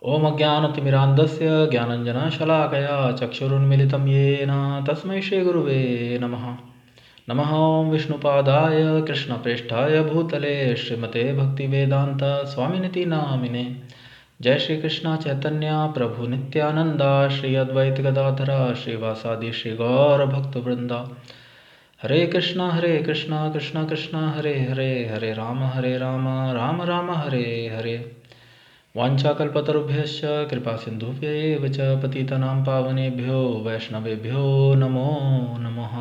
ॐ अज्ञानतिमिरान्धस्य ज्ञानञ्जनशलाकया चक्षुरुन्मिलितं येन तस्मै श्रीगुरुवे नमः। नमः ॐ विष्णुपादाय कृष्णप्रेष्ठाय भूतले श्रीमते भक्तिवेदान्त स्वामिनिति नामिने। जय श्री कृष्ण चैतन्य प्रभु नित्यानंद श्री अद्वैत गदाधर श्रीवासादि श्री गौर भक्तवृंदा। हरे कृष्णा कृष्णा कृष्णा हरे हरे, हरे राम राम राम हरे हरे। वाञ्छाकल्पतरुभ्यश्च कृपा सिन्धुभ्य एव च पतितानां पावनेभ्यो वैष्णवेभ्यो नमो नमः।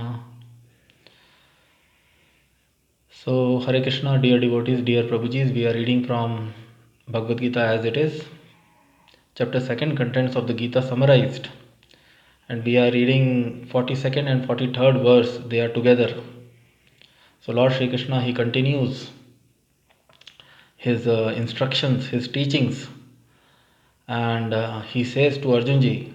So, Hare Krishna, dear devotees, dear Prabhujis, we are reading from Bhagavad Gita as it is, chapter 2, contents of the Gita summarized, and we are reading 42nd and 43rd verse, they are together. So, Lord Shri Krishna, he continues his instructions, his teachings, and he says to Arjunji,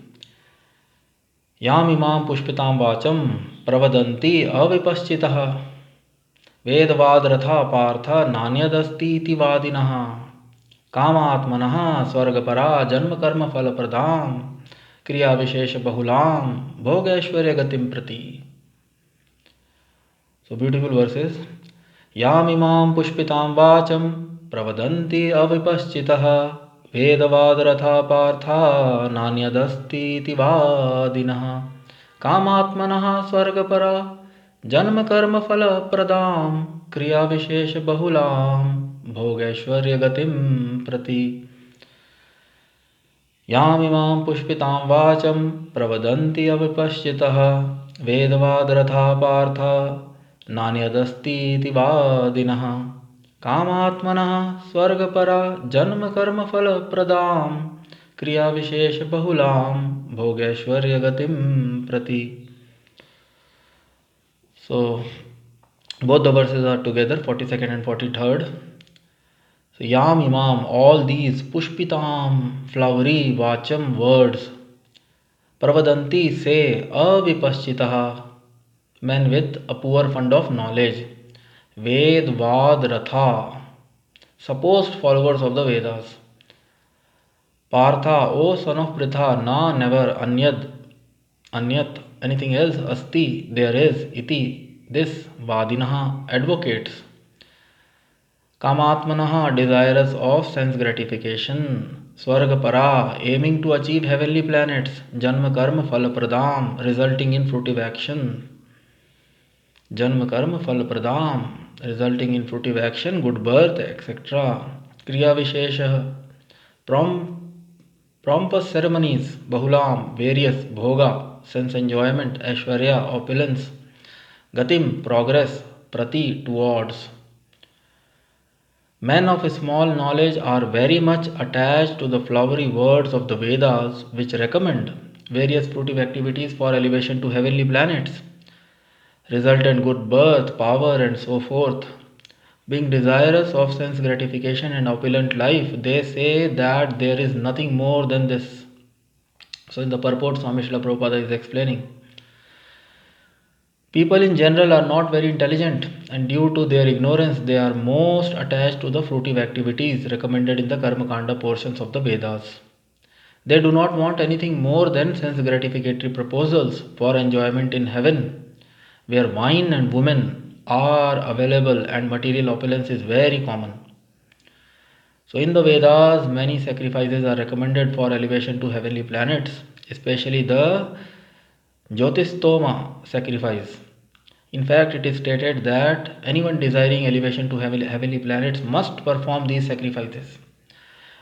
Yam imam pushpitam vacham pravadanti avipaschitah वेदवाद रथा पार्थ नान्यदस्तीति वादिनः कामात्मनः स्वर्गपरा जन्म कर्म फल प्रदाम क्रिया विशेष बहुलाम भोगैश्वर्य गतिम प्रति. So beautiful verses. यामिमां पुष्पितां वाचं प्रवदन्ति अविपश्चितः वेदवाद रथा पार्था नान्यदस्तीति वादिनः कामात्मनः स्वर्गपरा जन्म कर्म फल प्रदाम क्रिया विशेष बहुलाम भोगैश्वर्य गतिम प्रति. यामिमां पुष्पितां वाचं प्रवदन्ति अविपश्चितः वेदवाद रथा पार्थ नान्यदस्तीति वादिनः कामात्मनः स्वर्गपरा जन्म कर्म फल प्रदाम क्रिया विशेष बहुलाम भोगैश्वर्य गतिम प्रति. So, both the verses are together, 42nd and 43rd. So, Yam Imam, all these Pushpitam, flowery, Vacham words, Pravadanti say, Avipaschitaha, men with a poor fund of knowledge, Ved Vad Ratha, supposed followers of the Vedas, Partha, O son of Pritha, Na, never, Anyat, anything else, Asti, there is, Iti, this, Vadinaha, advocates, Kamatmanaha, desirous of sense gratification, Swargapara, aiming to achieve heavenly planets, Janma Karma Phala Pradam, resulting in fruitive action, Janma Karma Phala Pradam, resulting in fruitive action, good birth, etc. Kriya Vishesha, Pompous ceremonies, Bahulam, various, Bhoga, sense enjoyment, Aishwarya, opulence, Gatim, progress, Prati, towards. Men of small knowledge are very much attached to the flowery words of the Vedas, which recommend various fruitive activities for elevation to heavenly planets, resultant good birth, power, and so forth. Being desirous of sense gratification and opulent life, they say that there is nothing more than this. So, in the purport, Swami Srila Prabhupada is explaining. People in general are not very intelligent, and due to their ignorance, they are most attached to the fruitive activities recommended in the Karma Kanda portions of the Vedas. They do not want anything more than sense gratificatory proposals for enjoyment in heaven, where wine and women are available and material opulence is very common. So, in the Vedas, many sacrifices are recommended for elevation to heavenly planets, especially the Jyotistoma sacrifice. In fact, it is stated that anyone desiring elevation to heavenly planets must perform these sacrifices.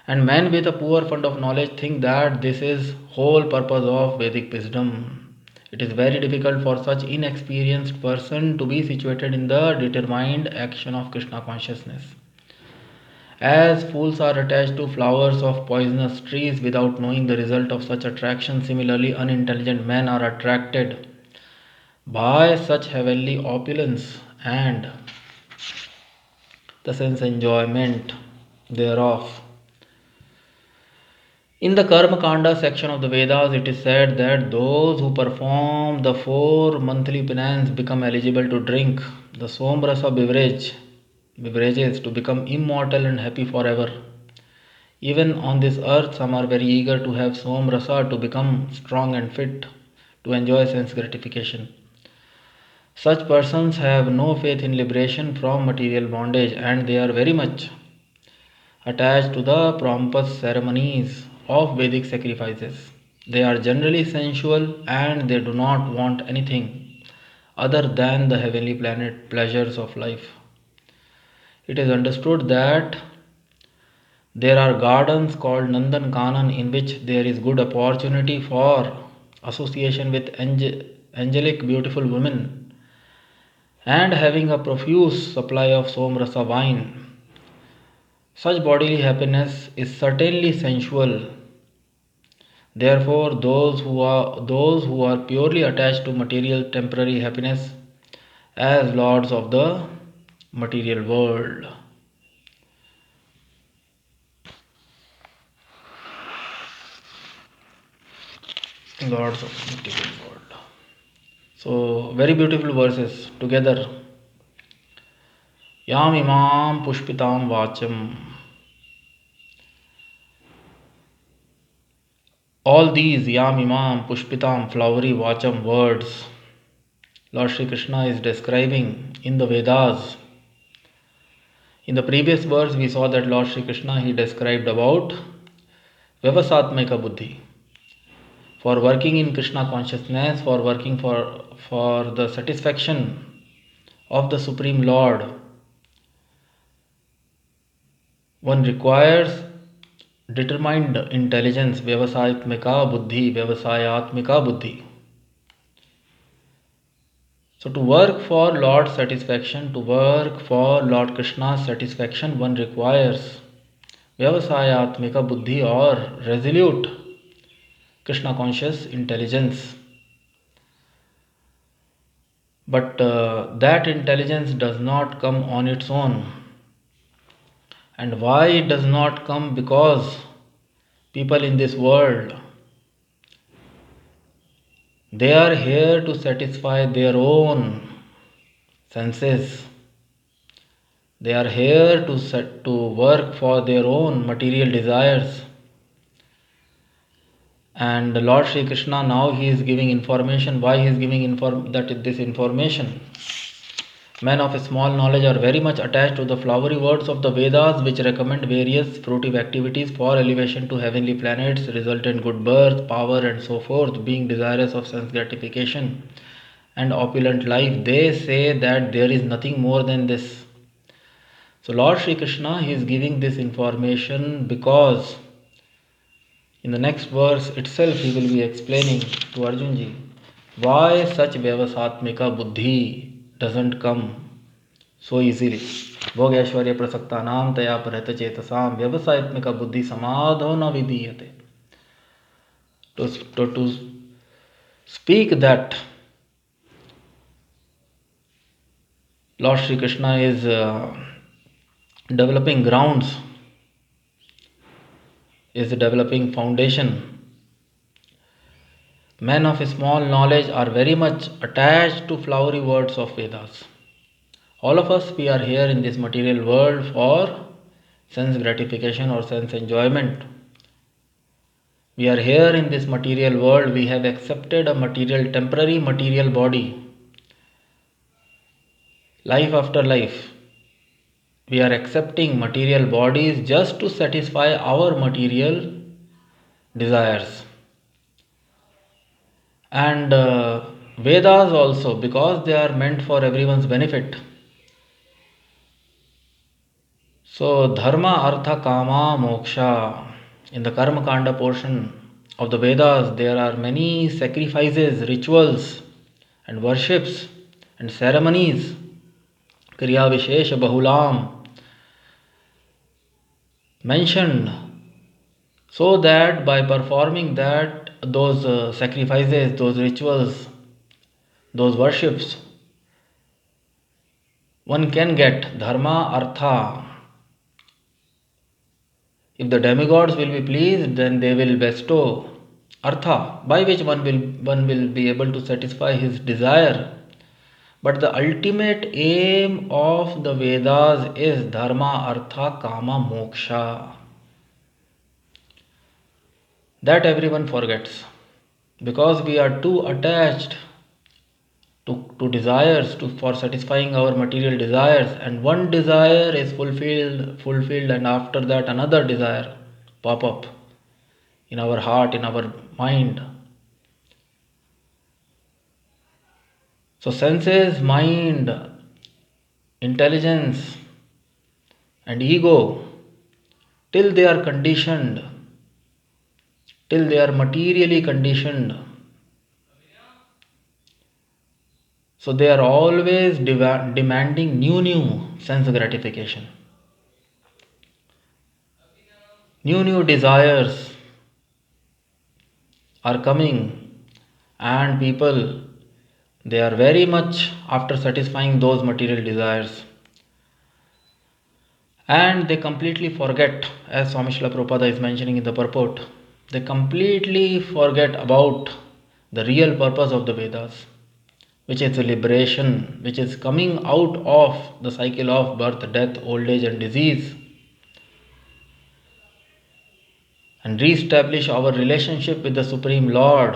And men with a poor fund of knowledge think that this is whole purpose of Vedic wisdom. It is very difficult for such inexperienced person to be situated in the determined action of Krishna consciousness. As fools are attached to flowers of poisonous trees without knowing the result of such attraction, similarly unintelligent men are attracted by such heavenly opulence and the sense enjoyment thereof. In the Karma Kanda section of the Vedas, it is said that those who perform the 4 monthly penance become eligible to drink the Somrasa beverages to become immortal and happy forever. Even on this earth, some are very eager to have som rasa to become strong and fit to enjoy sense gratification. Such persons have no faith in liberation from material bondage, and they are very much attached to the pompous ceremonies of Vedic sacrifices. They are generally sensual and they do not want anything other than the heavenly planet pleasures of life. It is understood that there are gardens called Nandan Kanan in which there is good opportunity for association with angelic beautiful women and having a profuse supply of somrasa wine. Such bodily happiness is certainly sensual. Therefore, those who are purely attached to material temporary happiness as lords of the material world. Lords of the material world. So, very beautiful verses together. Yam imam pushpitam vacham. All these yam imam pushpitam flowery vacham words Lord Shri Krishna is describing in the Vedas. In the previous verse, we saw that Lord Shri Krishna he described about Vyavasatmika Buddhi. For working in Krishna consciousness, for working for the satisfaction of the Supreme Lord, one requires determined intelligence, Vyavasatmika Buddhi, Vyavasayatmika Buddhi. So to work for Lord's satisfaction, to work for Lord Krishna's satisfaction, one requires Vyavasayatmika Buddhi or resolute Krishna conscious intelligence. But that intelligence does not come on its own. And why it does not come? Because people in this world, they are here to satisfy their own senses. They are here to work for their own material desires. And Lord Shri Krishna now he is giving information. Why he is giving this information? Men of small knowledge are very much attached to the flowery words of the Vedas, which recommend various fruitive activities for elevation to heavenly planets, result in good birth, power, and so forth, being desirous of sense gratification and opulent life. They say that there is nothing more than this. So Lord Shri Krishna he is giving this information because in the next verse itself he will be explaining to Arjunji why such Vyavasatmika Buddhi doesn't come so easily. Bhog Aishwarya Prasaktanam Taya Parata Chetasam Vyavasatmika Buddhi Samadho Na Vidiyate. To speak that Lord Shri Krishna is developing grounds, is developing foundation. Men of small knowledge are very much attached to flowery words of Vedas. All of us, we are here in this material world for sense gratification or sense enjoyment. We are here in this material world. We have accepted a temporary material body. Life after life. We are accepting material bodies just to satisfy our material desires. And Vedas also, because they are meant for everyone's benefit. So, Dharma, Artha, Kama, Moksha. In the Karma Kanda portion of the Vedas, there are many sacrifices, rituals, and worships and ceremonies. Kriya Vishesha Bahulam mentioned, so that by performing those sacrifices, those rituals, those worships, one can get Dharma, Artha. If the demigods will be pleased, then they will bestow Artha, by which one will be able to satisfy his desire. But the ultimate aim of the Vedas is Dharma, Artha, Kama, Moksha. That everyone forgets because we are too attached to desires for satisfying our material desires, and one desire is fulfilled, and after that another desire pop up in our heart, in our mind. So senses, mind, intelligence and ego, till they are conditioned, till they are materially conditioned, so they are always demanding new sense gratification, new desires are coming, and people, they are very much after satisfying those material desires, and they completely forget, as Swami Srila Prabhupada is mentioning in the purport, they completely forget about the real purpose of the Vedas, which is the liberation, which is coming out of the cycle of birth, death, old age and disease, and re-establish our relationship with the Supreme Lord.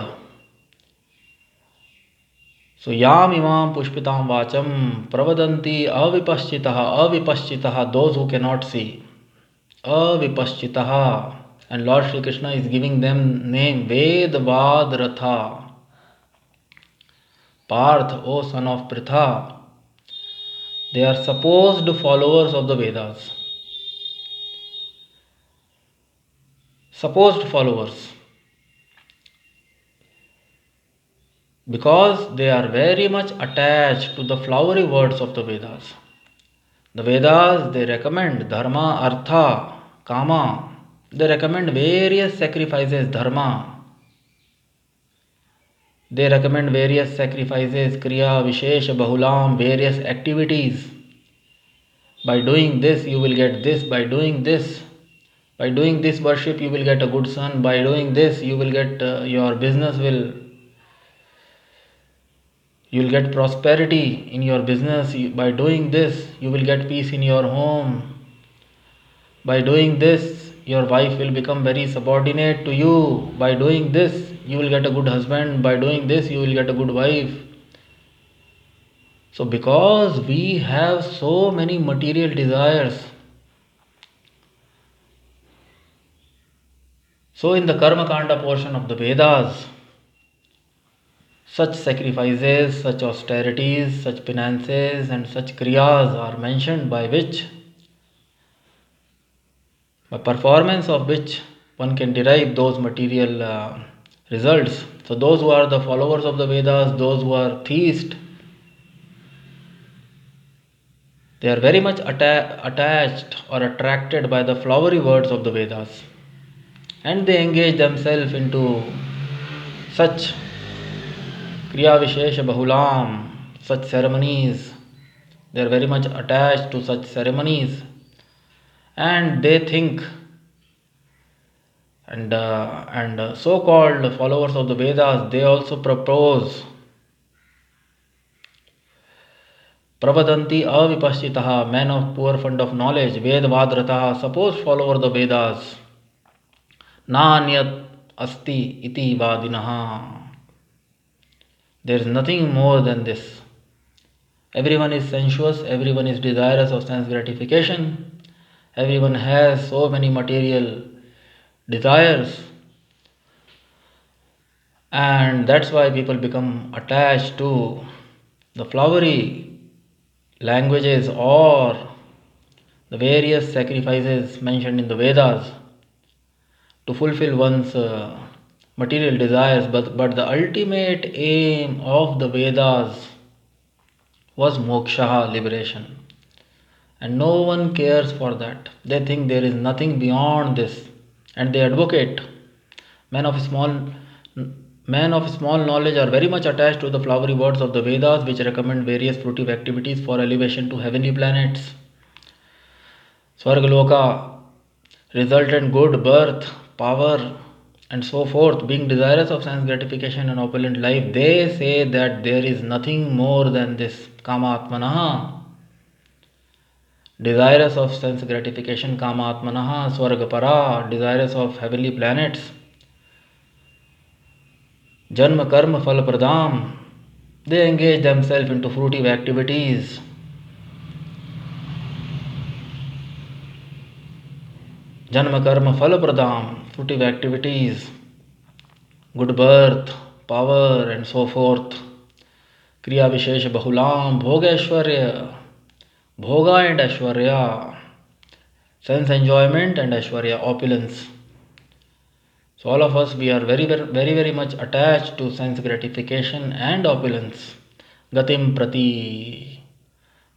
So yam imam pushpitam vacham pravadanti avipaschitaha, those who cannot see, avipaschitaha, and Lord Shri Krishna is giving them name Vedvad Ratha. Parth, O son of Pritha, they are supposed followers of the Vedas. Supposed followers. Because they are very much attached to the flowery words of the Vedas. The Vedas, they recommend dharma, artha, kama. They recommend various sacrifices, dharma. They recommend various sacrifices, kriya, vishesha, bahulam, various activities. By doing this, you will get this. By doing this worship, you will get a good son. By doing this, you will get your business will. You will get prosperity in your business. By doing this, you will get peace in your home. By doing this, your wife will become very subordinate to you. By doing this, you will get a good husband. By doing this, you will get a good wife. So because we have so many material desires, so in the Karma Kanda portion of the Vedas, such sacrifices, such austerities, such penances and such kriyas are mentioned, by performance of which one can derive those material results. So those who are the followers of the Vedas, those who are theists, they are very much attached or attracted by the flowery words of the Vedas, and they engage themselves into such kriya vishesha bahulam, such ceremonies. They are very much attached to such ceremonies, and they think, and so-called followers of the Vedas, they also propose Pravadanti avipaschitaha, men of poor fund of knowledge, Vedvadrataha, supposed follower of the Vedas, Nanyat asti iti vadinaha. There is nothing more than this. Everyone is sensuous, everyone is desirous of sense gratification, everyone has so many material desires, and that's why people become attached to the flowery languages or the various sacrifices mentioned in the Vedas to fulfill one's material desires. But the ultimate aim of the Vedas was moksha, liberation. And no one cares for that. They think there is nothing beyond this, and they advocate. Men of small knowledge are very much attached to the flowery words of the Vedas, which recommend various fruitive activities for elevation to heavenly planets, Swargaloka, resultant good birth, power, and so forth. Being desirous of sense gratification and opulent life, they say that there is nothing more than this. Kama Atmanaha. Desirous of sense gratification, Kama Atmanaha, Swargapara, desirous of heavenly planets. Janma karma phala pradam. They engage themselves into fruitive activities. Janma karma phala pradam, fruitive activities, good birth, power, and so forth. Kriya Vishesha Bahulam, Bhogeshwarya, Bhoga and Ashwarya, sense enjoyment and Ashwarya, opulence. So all of us, we are very much attached to sense gratification and opulence. Gatim prati.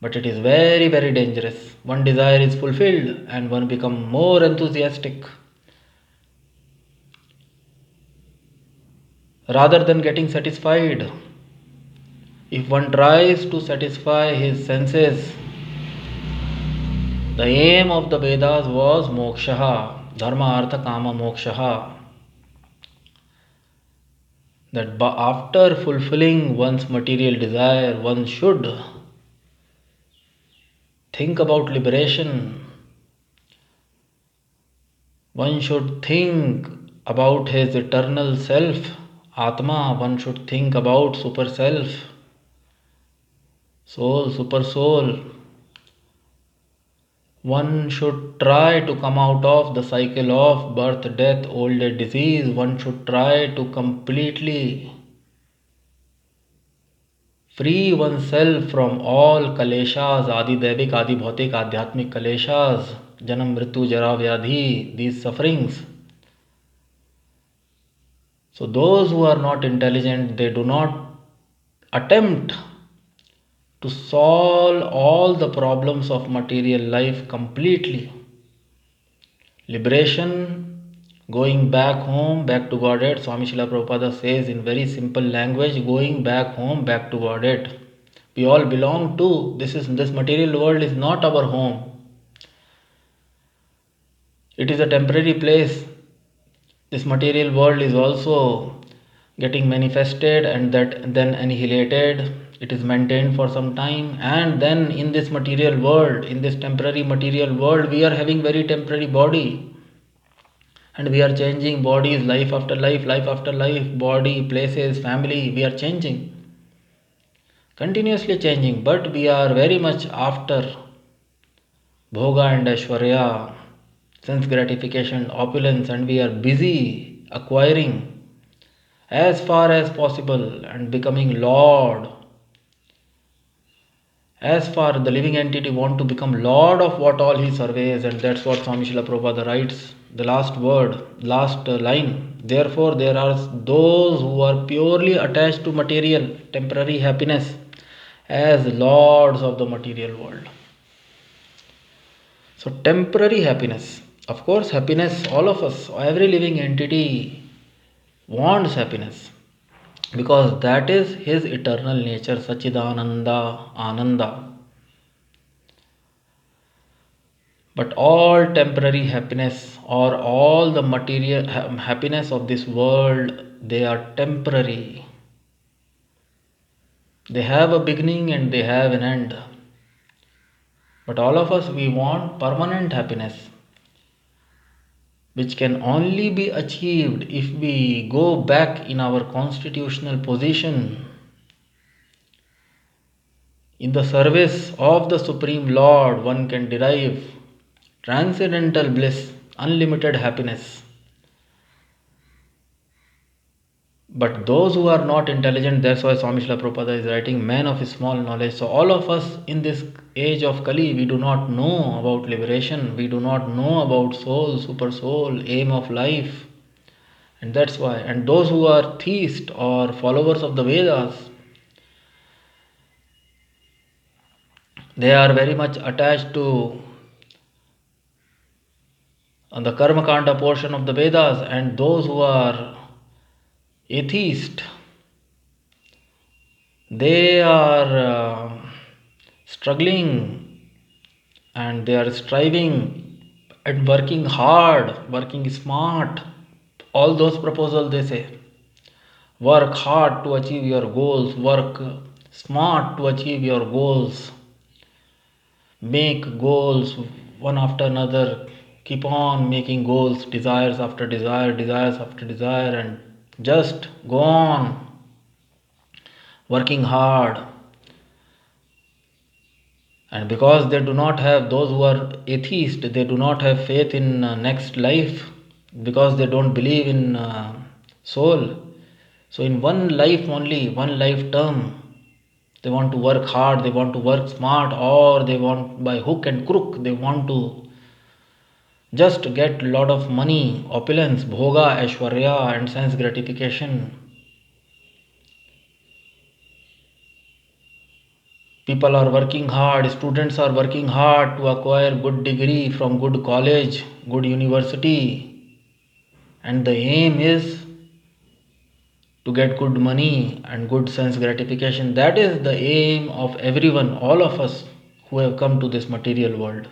But it is very dangerous. One desire is fulfilled and one become more enthusiastic. Rather than getting satisfied, if one tries to satisfy his senses, the aim of the Vedas was moksha, dharma, artha, kama, moksha. That after fulfilling one's material desire, one should think about liberation. One should think about his eternal self, Atma. One should think about super self, soul, super soul. One should try to come out of the cycle of birth, death, old age, disease. One should try to completely free oneself from all kaleshas, adi devik, adi bhautik, adhyatmic kaleshas, janam, mritu, jara, vyadhi, these sufferings. So those who are not intelligent, they do not attempt to solve all the problems of material life completely. Liberation, going back home, back to Godhead. Swami Srila Prabhupada says in very simple language, going back home, back to Godhead. We all belong to this material world is not our home. It is a temporary place. This material world is also getting manifested and that then annihilated. It is maintained for some time, and then in this material world, in this temporary material world, we are having very temporary body, and we are changing bodies life after life, life after life, body, places, family. We are changing, continuously changing, but we are very much after bhoga and ashwarya, sense gratification, opulence, and we are busy acquiring as far as possible and becoming Lord. As far the living entity want to become Lord of what all he surveys, and that's what Swami Srila Prabhupada writes, the last word, last line. Therefore, there are those who are purely attached to material, temporary happiness as lords of the material world. So, temporary happiness. Of course, happiness, all of us, every living entity wants happiness, because that is his eternal nature, Sachidananda, Ananda. But all temporary happiness or all the material happiness of this world, they are temporary. They have a beginning and they have an end. But all of us, we want permanent happiness, which can only be achieved if we go back in our constitutional position in the service of the Supreme Lord. One can derive transcendental bliss, unlimited happiness. But those who are not intelligent, that's why Swami Srila Prabhupada is writing, man of small knowledge. So all of us in this age of Kali, we do not know about liberation. We do not know about soul, super soul, aim of life. And that's why. And those who are theists or followers of the Vedas, they are very much attached to the Karma Kanda portion of the Vedas. And those who are atheist, they are struggling and they are striving and working hard, working smart. All those proposals, they say, work hard to achieve your goals, work smart to achieve your goals, make goals one after another, keep on making goals, desires after desire, desires after desire, and just go on working hard. And because they do not have, those who are atheist, they do not have faith in next life, because they don't believe in soul. So in one life only, one life term, they want to work hard, they want to work smart, or they want by hook and crook, they want to just get a lot of money, opulence, bhoga, aishwarya, and sense gratification. People are working hard, students are working hard to acquire good degree from good college, good university, and the aim is to get good money and good sense gratification. That is the aim of everyone, all of us who have come to this material world.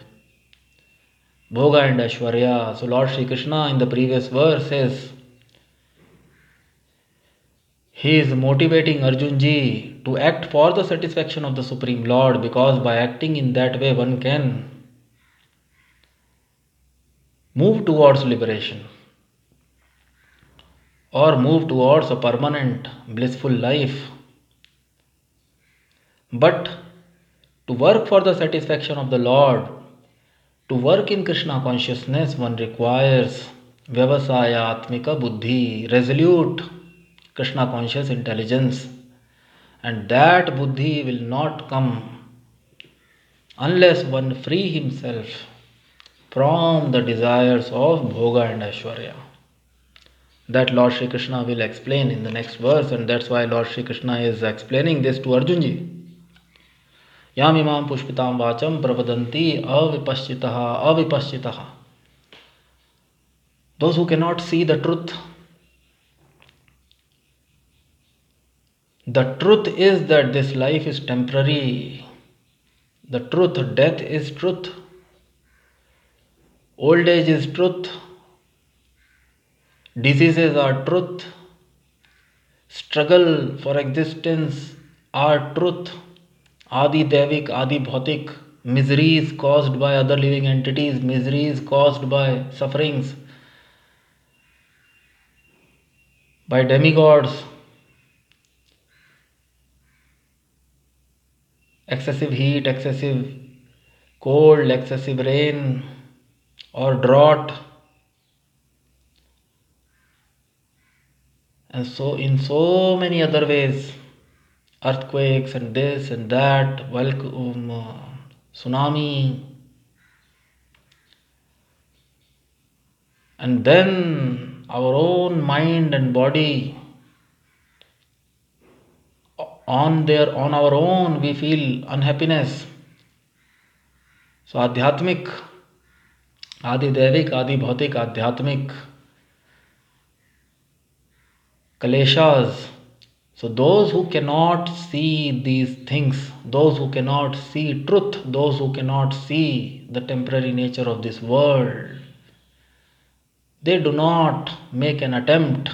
Bhoga and Aishwarya. So Lord Shri Krishna in the previous verse says, he is motivating Arjun ji to act for the satisfaction of the Supreme Lord, because by acting in that way one can move towards liberation or move towards a permanent blissful life. But to work for the satisfaction of the Lord, to work in Krishna consciousness, one requires Vyavasaya Atmika Buddhi, resolute Krishna conscious intelligence. And that Buddhi will not come unless one free himself from the desires of Bhoga and Aishwarya. That Lord Shri Krishna will explain in the next verse, and that's why Lord Shri Krishna is explaining this to Arjunji. Yam imam pushpitam vacham pravadanti avipaschitaha. Those who cannot see the truth. The truth is that this life is temporary. The truth, death is truth. Old age is truth. Diseases are truth. Struggle for existence are truth. Adi Devik, Adi Bhautik, miseries caused by other living entities, miseries caused by sufferings, by demigods, excessive heat, excessive cold, excessive rain, or drought. And so, in so many other ways, earthquakes and this and that, tsunami, and then our own mind and body on our own we feel unhappiness. So adhyatmik, adi devik, adi bhautik, adhyatmik kaleshas. So those who cannot see these things, those who cannot see truth, those who cannot see the temporary nature of this world, they do not make an attempt,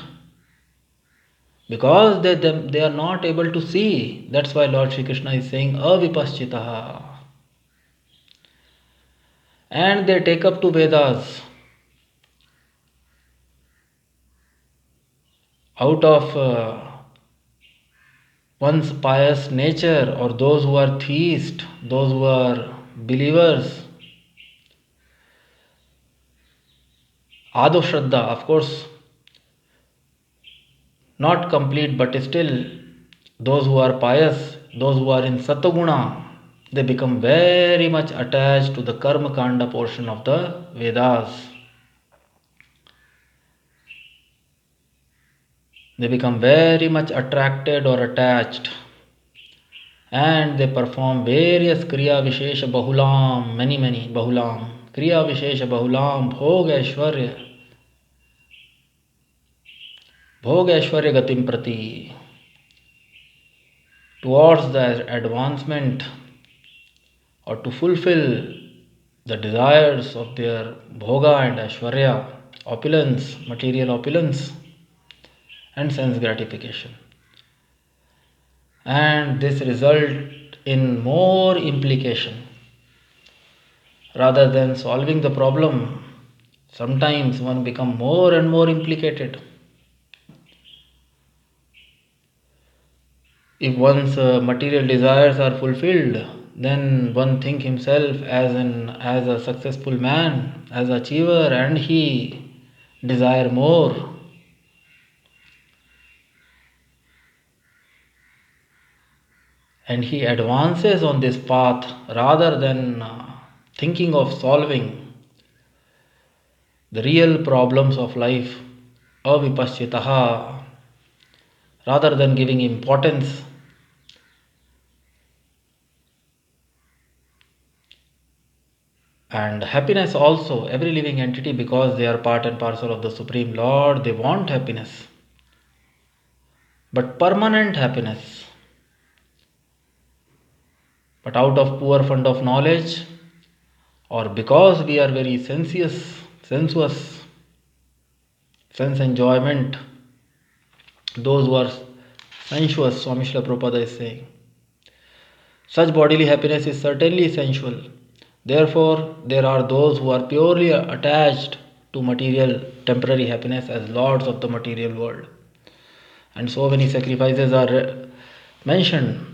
because they are not able to see. That's why Lord Shri Krishna is saying avipaschitaha. And they take up to Vedas out of one's pious nature, or those who are theists, those who are believers. Ado Shraddha, of course, not complete, but still, those who are pious, those who are in Satoguna, they become very much attached to the Karma Kanda portion of the Vedas. They become very much attracted or attached, and they perform various Kriya Vishesha Bahulam, many Bahulam, Kriya Vishesha Bahulam, Bhog Aishwarya Gatim Prati, towards the advancement or to fulfill the desires of their Bhoga and Aishwarya, opulence, material opulence, and sense gratification. And this result in more implication. Rather than solving the problem, sometimes one become more and more implicated. If one's material desires are fulfilled, then one think himself as a successful man, as achiever, and he desire more. And he advances on this path rather than thinking of solving the real problems of life, avipashyataha, rather than giving importance. And happiness also, every living entity, because they are part and parcel of the Supreme Lord, they want happiness. But permanent happiness. But out of poor fund of knowledge, or because we are very sensuous, sense enjoyment, those who are sensuous, Swami Srila Prabhupada is saying, such bodily happiness is certainly sensual. Therefore, there are those who are purely attached to material, temporary happiness as lords of the material world. And so many sacrifices are mentioned.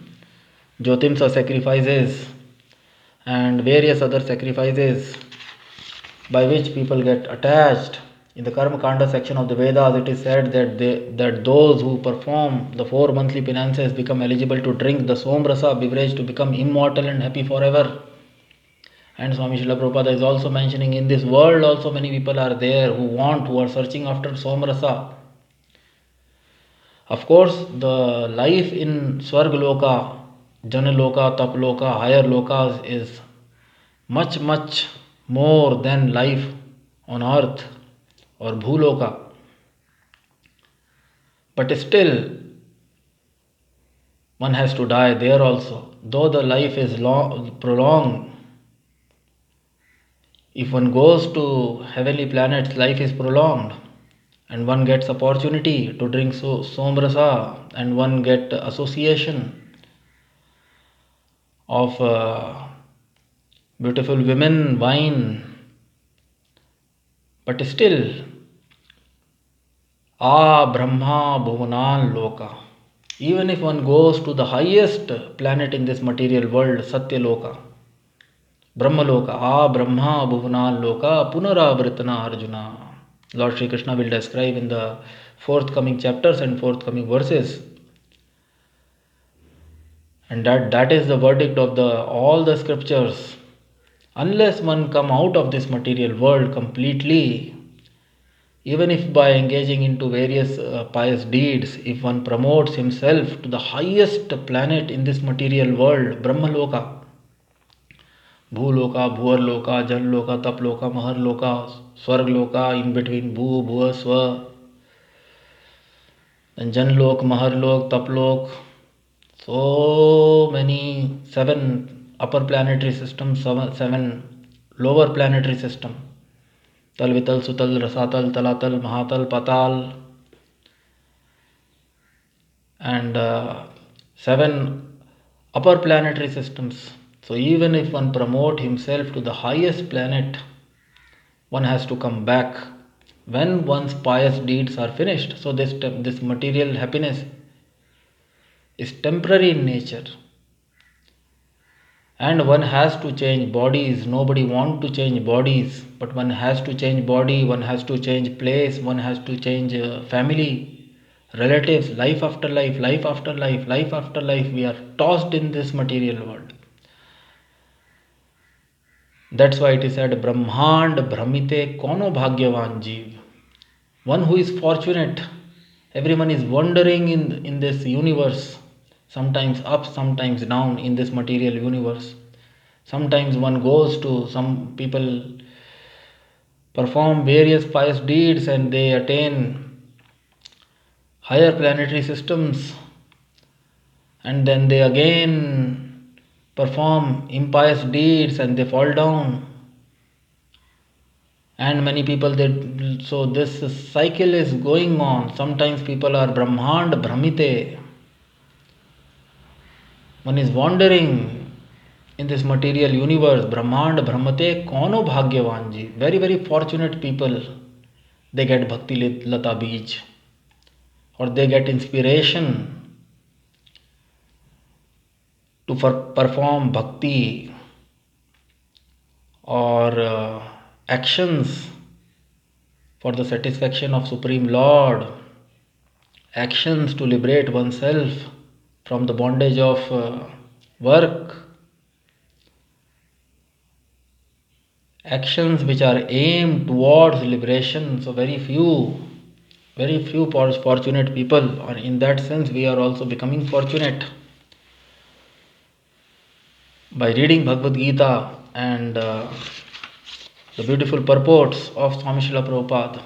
Jyotimsa sacrifices and various other sacrifices by which people get attached. In the Karma Kanda section of the Vedas, it is said that those who perform the 4 monthly penances become eligible to drink the Somrasa beverage to become immortal and happy forever. And Swami Srila Prabhupada is also mentioning, in this world also many people are there who are searching after Somrasa. Of course, the life in Swargaloka, Janaloka, Taploka, higher lokas is much, much more than life on earth or Bhuloka. But still, one has to die there also. Though the life is prolonged, if one goes to heavenly planets, life is prolonged. And one gets opportunity to drink somrasa, and one get association of beautiful women, wine. But still, Brahma Bhuvanan Loka. Even if one goes to the highest planet in this material world, Satya Loka, Brahma Loka, Brahma Bhuvanan Loka, Punaravritana Arjuna. Lord Shri Krishna will describe in the forthcoming chapters and forthcoming verses. And that is the verdict of all the scriptures. Unless one come out of this material world completely, even if by engaging into various pious deeds, if one promotes himself to the highest planet in this material world, Brahmaloka, Bhuloka, Bhuvarloka, Janloka, Taploka, Maharloka, Swargloka, in between Bhu, Bhuva, Swa, then Janlok, Maharlok, Taplok, so many, 7 upper planetary systems, 7 lower planetary system. Tal, Vital, Sutal, Rasatal, Talatal, Mahatal, Patal, and 7 upper planetary systems. So even if one promote himself to the highest planet, one has to come back when one's pious deeds are finished. So this material happiness is temporary in nature. And one has to change bodies. Nobody wants to change bodies, but one has to change body, one has to change place, one has to change family, relatives, life after life, life after life, life after life. We are tossed in this material world. That's why it is said, Brahmand Brahmite Kono Bhagyavan Jeev. One who is fortunate. Everyone is wandering in this universe. Sometimes up, sometimes down in this material universe. Sometimes one goes to, some people perform various pious deeds and they attain higher planetary systems, and then they again perform impious deeds and they fall down. And many people, so this cycle is going on. Sometimes people are Brahmand Brahmite. One is wandering in this material universe. Brahmand Brahmate Kono Bhagyavanji. Very, very fortunate people. They get Bhakti Lata Beej, or they get inspiration to perform bhakti or actions for the satisfaction of Supreme Lord, actions to liberate oneself from the bondage of work, actions which are aimed towards liberation. So very few fortunate people, or in that sense we are also becoming fortunate by reading Bhagavad Gita and the beautiful purports of Swami Srila Prabhupada.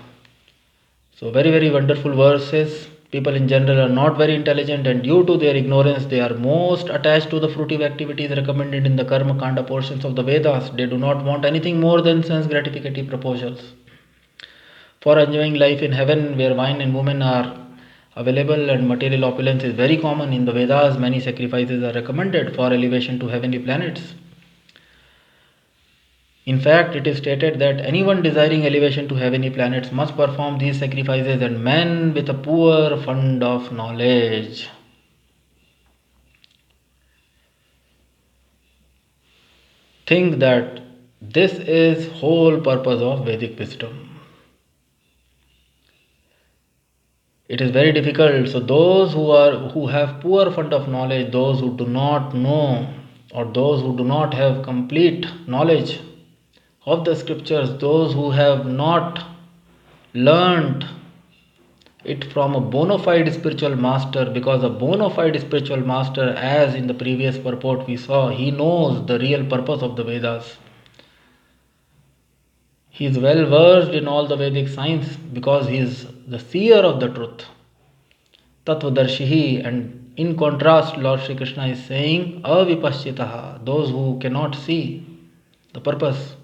So very wonderful verses. People in general are not very intelligent, and due to their ignorance they are most attached to the fruitive activities recommended in the Karma Kanda portions of the Vedas. They do not want anything more than sense gratificative proposals. For enjoying life in heaven where wine and women are available and material opulence is very common in the Vedas, many sacrifices are recommended for elevation to heavenly planets. In fact, it is stated that anyone desiring elevation to heavenly planets must perform these sacrifices, and men with a poor fund of knowledge think that this is whole purpose of Vedic wisdom. It is very difficult. So those who have poor fund of knowledge, those who do not know, or those who do not have complete knowledge of the scriptures, those who have not learnt it from a bona fide spiritual master, because a bona fide spiritual master, as in the previous purport we saw, he knows the real purpose of the Vedas. He is well versed in all the Vedic science because he is the seer of the truth, Tattvadarshi. And in contrast, Lord Shri Krishna is saying avipashchitaha, those who cannot see the purpose.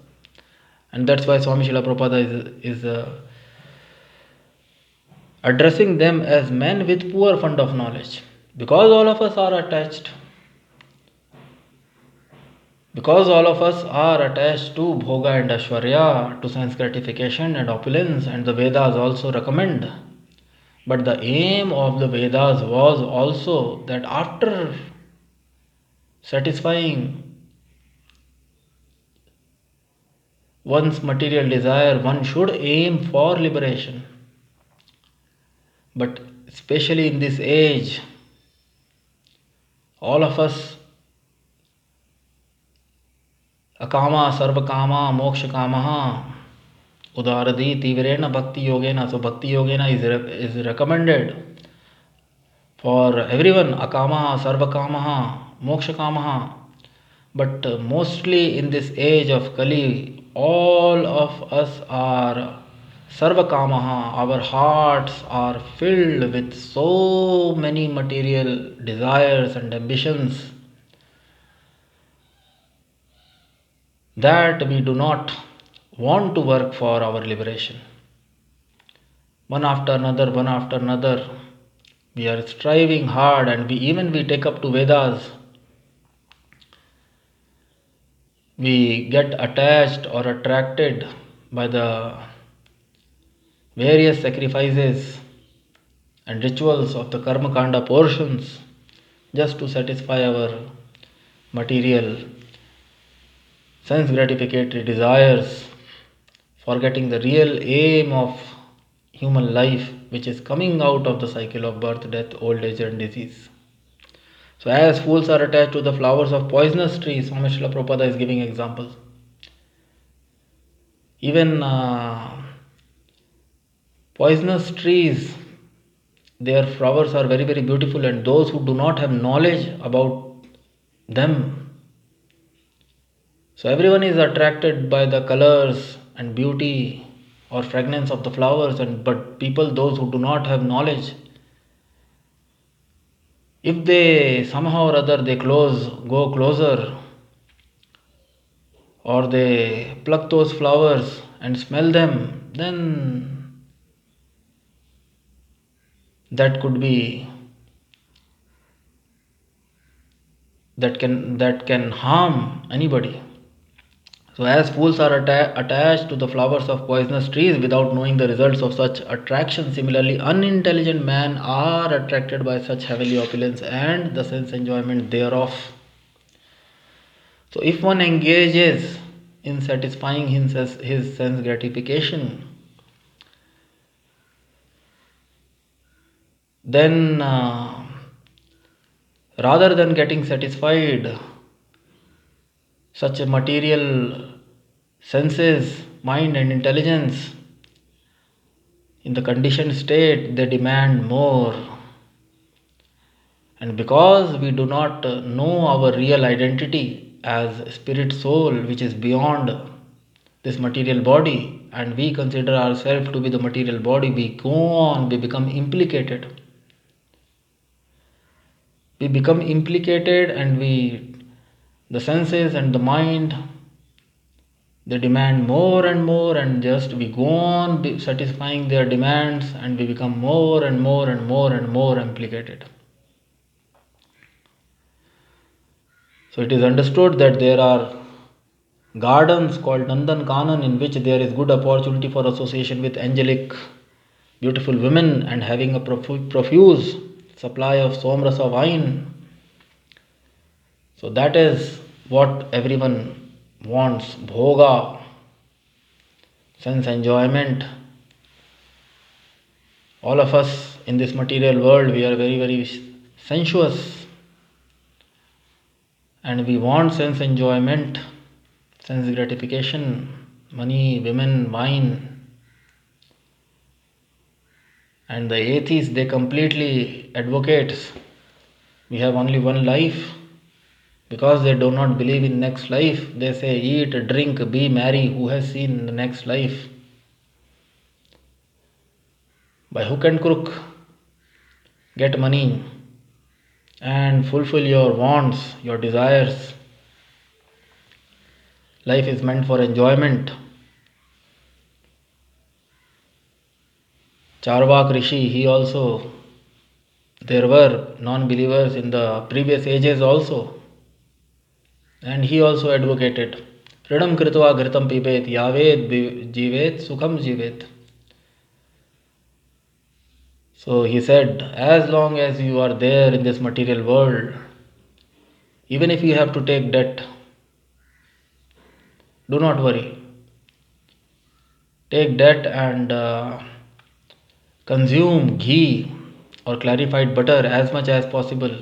And that's why Swami Srila Prabhupada is addressing them as men with poor fund of knowledge. Because all of us are attached to bhoga and ashwarya, to sense gratification and opulence, and the Vedas also recommend. But the aim of the Vedas was also that after satisfying one's material desire, one should aim for liberation. But especially in this age, all of us, akama sarvakama mokshakamaha udaradi tivrena bhakti yogena. So bhakti yogena is recommended for everyone, akama sarvakamaha mokshakamaha. But mostly in this age of Kali, all of us are sarvakamaha. Our hearts are filled with so many material desires and ambitions that we do not want to work for our liberation. One after another, we are striving hard, and we take up to Vedas. We get attached or attracted by the various sacrifices and rituals of the Karma Kanda portions just to satisfy our material sense gratificatory desires, forgetting the real aim of human life, which is coming out of the cycle of birth, death, old age and disease. So as fools are attached to the flowers of poisonous trees, Swami Srila Prabhupada is giving examples. Even poisonous trees, their flowers are very beautiful, and those who do not have knowledge about them, so everyone is attracted by the colors and beauty or fragrance of the flowers, but people, those who do not have knowledge, if they somehow or other go closer, or they pluck those flowers and smell them, then that can harm anybody. So as fools are attached to the flowers of poisonous trees without knowing the results of such attraction, similarly unintelligent men are attracted by such heavenly opulence and the sense enjoyment thereof. So if one engages in satisfying his sense gratification, then rather than getting satisfied, such a material senses, mind and intelligence, in the conditioned state, they demand more. And because we do not know our real identity as spirit soul, which is beyond this material body, and we consider ourselves to be the material body, we go on, we become implicated. We become implicated, and the senses and the mind, they demand more and more, and just we go on satisfying their demands, and we become more and more and more and more implicated. So it is understood that there are gardens called Nandan Kanan in which there is good opportunity for association with angelic, beautiful women and having a profuse supply of somrasa wine. So that is what everyone wants, bhoga, sense enjoyment. All of us in this material world, we are very, very sensuous, and we want sense enjoyment, sense gratification, money, women, wine. And the atheists, they completely advocate we have only one life. Because they do not believe in next life, they say eat, drink, be merry. Who has seen the next life? By hook and crook, get money and fulfill your wants, your desires. Life is meant for enjoyment. Charvak Rishi, there were non-believers in the previous ages also. And he also advocated, Ridam kritva ghritam pibet, yaved jivet, sukham jivet. So he said, as long as you are there in this material world, even if you have to take debt, do not worry. Take debt and consume ghee or clarified butter as much as possible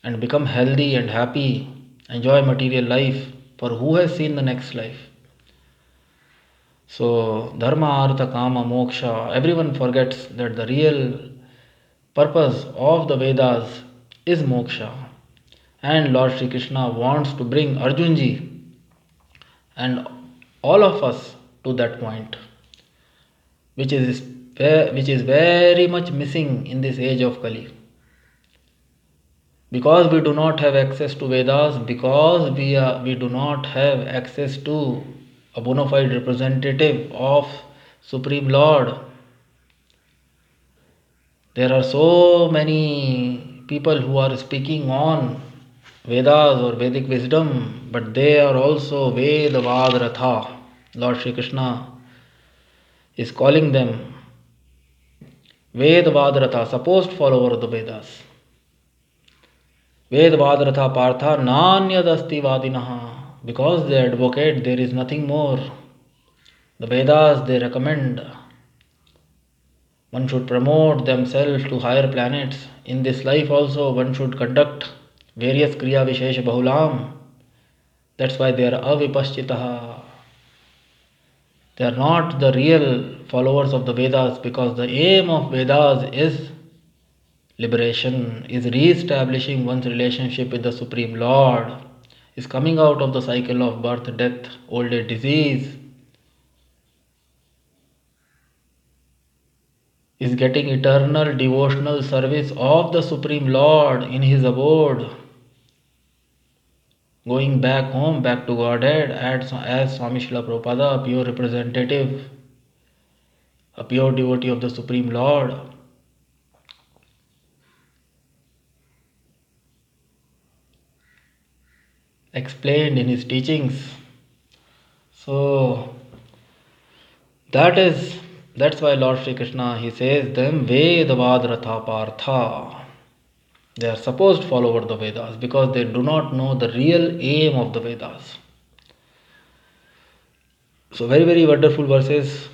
and become healthy and happy. Enjoy material life, for who has seen the next life? So, dharma, artha, kama, moksha, everyone forgets that the real purpose of the Vedas is moksha. And Lord Shri Krishna wants to bring Arjunji and all of us to that point, which is very much missing in this age of Kali. Because we do not have access to Vedas, because we do not have access to a bona fide representative of Supreme Lord. There are so many people who are speaking on Vedas or Vedic wisdom, but they are also Vedavad Ratha. Lord Shri Krishna is calling them Vedavad Ratha, supposed follower of the Vedas. Vedavad Ratha Partha Nanyadasti Vadinaha. Because they advocate there is nothing more. The Vedas, they recommend one should promote themselves to higher planets. In this life also one should conduct various Kriya Vishesha Bahulam. That's why they are avipaschitaha. They are not the real followers of the Vedas, because the aim of Vedas is liberation, is re-establishing one's relationship with the Supreme Lord, is coming out of the cycle of birth, death, old age, disease, is getting eternal devotional service of the Supreme Lord in His abode, going back home, back to Godhead as Swami Srila Prabhupada, a pure representative, a pure devotee of the Supreme Lord. Explained in his teachings. So that's why Lord Shri Krishna, he says them Vedavad Ratha Partha. They are supposed follower of the Vedas because they do not know the real aim of the Vedas. So very, very wonderful verses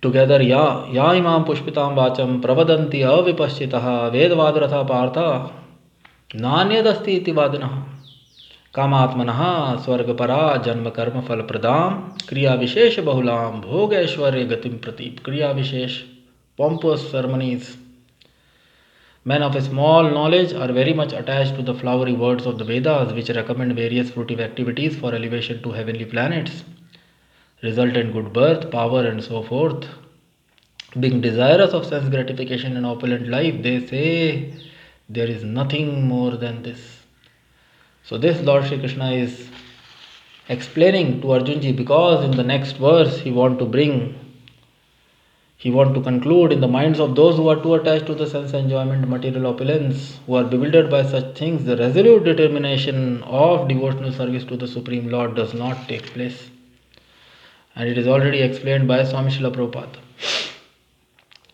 together. Ya imam pushpitam vacham pravadanti avipaschitaha vedvadratha partha nanyadasti iti vadanaha कामात्मनः स्वर्गपरा जन्म कर्म फल प्रदाम क्रिया विशेष बहुलाम भोग ऐश्वर्य गतिम प्रतीप क्रिया विशेष pompous ceremonies. Men of a small knowledge are very much attached to the flowery words of the Vedas, which recommend various fruitive activities for elevation to heavenly planets, result in good birth, power, and so forth. Being desirous of sense gratification and opulent life, they say there is nothing more than this. So this Lord Shri Krishna is explaining to Arjunji, because in the next verse he want to conclude in the minds of those who are too attached to the sense enjoyment, material opulence, who are bewildered by such things, the resolute determination of devotional service to the Supreme Lord does not take place. And it is already explained by Swami Srila Prabhupada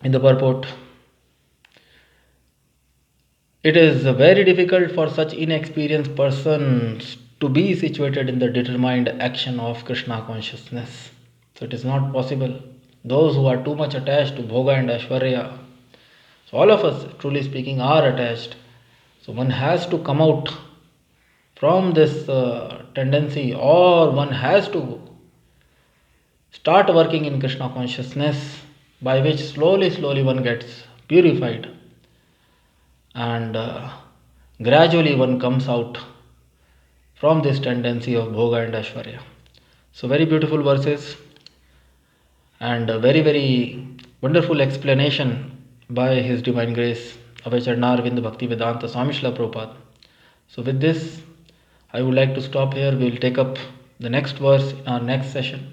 in the purport. It is very difficult for such inexperienced persons to be situated in the determined action of Krishna consciousness. So it is not possible. Those who are too much attached to Bhoga and Aishwarya, so all of us, truly speaking, are attached. So one has to come out from this tendency, or one has to start working in Krishna consciousness, by which slowly one gets purified. And gradually one comes out from this tendency of Bhoga and Aishwarya. So very beautiful verses and a very, very wonderful explanation by His Divine Grace, Abhay Charnarvinda Bhaktivedanta Swami Srila Prabhupada. So with this, I would like to stop here. We will take up the next verse in our next session.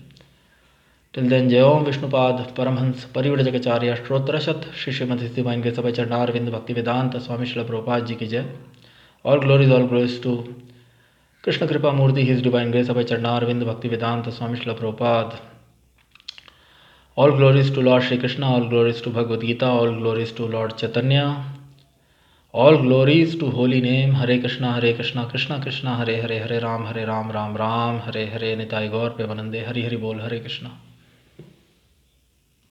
Till then, Jai Om Vishnupad Paramhans Parivrajacharya Shtrotrashat Shri Srimati Divine Grace Abhay Charnarvinda Bhaktivedanta Swami Srila Prabhupada Ji ki Jai. All glories to Krishna Kripa Murti, His Divine Grace Abhay Charnarvinda Bhaktivedanta Swami Srila Prabhupada. All glories to Lord Shri Krishna, all glories to Bhagavad Gita, all glories to Lord Chaitanya, all glories to holy name Hare Krishna, Krishna Krishna, Hare Hare, Hare Ram, Ram Ram, Hare Hare, Nitai Gaur Premanande, Hari Hari Bol, Hare Krishna.